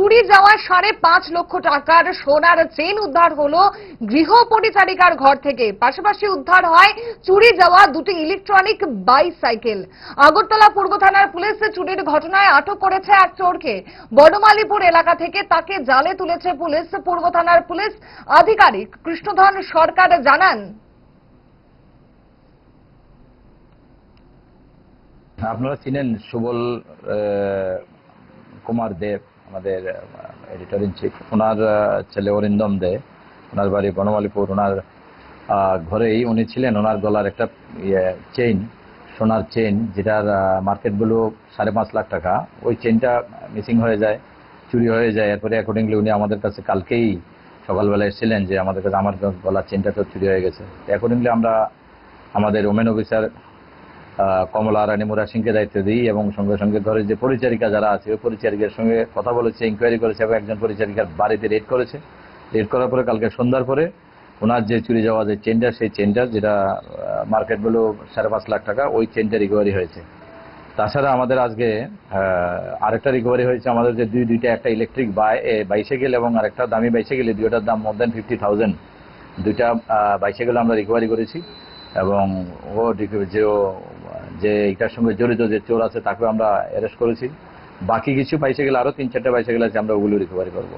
চুরি যাওয়া 5.5 লক্ষ টাকার সোনার চেন উদ্ধার হলো গৃহ পরিচারিকার ঘর থেকে। পাশাপাশি উদ্ধার হয় চুরি যাওয়া দুটি ইলেকট্রনিক বাইসাইকেল। আগরতলা পূর্ব থানার পুলিশ চুরির ঘটনায় আটক করেছে এক চোরকে। বড়মালীপুর এলাকা থেকে তাকে জালে তুলেছে পুলিশ। পূর্ব থানার পুলিশ আধিকারিক কৃষ্ণধন সরকার জানান, আপনারা চিনেন সুবল কুমার দেব, আমাদের এডিটর ইন চিফ। ওনার ছেলে অরিন্দম দে, ওনার বাড়ি বনমালীপুর। ওনার ঘরেই উনি ছিলেন। ওনার গলার একটা চেইন, সোনার চেইন, যেটার মার্কেট ভ্যালু 5.5 লাখ টাকা, ওই চেইনটা মিসিং হয়ে যায়, চুরি হয়ে যায়। এরপরে অ্যাকর্ডিংলি উনি আমাদের কাছে কালকেই সকালবেলা এসেছিলেন যে আমাদের কাছে আমার গলার চেইনটা তো চুরি হয়ে গেছে। অ্যাকর্ডিংলি আমরা আমাদের ওমেন অফিসার কমলা রানী মুরা সিংকে দায়িত্ব দিই এবং সঙ্গে সঙ্গে ঘরের যে পরিচারিকা যারা আছে ওই পরিচারিকার সঙ্গে কথা বলেছে, ইনকোয়ারি করেছে এবং একজন পরিচারিকার বাড়িতে রেড করেছে। রেড করার পরে কালকে সন্ধ্যার পরে ওনার যে চুরি যাওয়া যে চেনটা, সেই চেনটার যেটা মার্কেট ভ্যালু 5.5 লাখ টাকা, ওই চেনটা রিকভারি হয়েছে। তাছাড়া আমাদের আজকে আরেকটা রিকভারি হয়েছে। আমাদের যে দুইটা, একটা ইলেকট্রিক বাইসাইকেল এবং আরেকটা দামি বাইসাইকেল, দুইটার দাম মোর দেন 50,000। দুইটা বাইসাইকেল আমরা রিকভারি করেছি এবং যে এটার সঙ্গে জড়িত যে চোর আছে তাকে আমরা অ্যারেস্ট করেছি। বাকি কিছু বাইসাইকেল, আরো 3-4টা বাইসাইকেল আছে, আমরা ওগুলো রিকভারি করবো।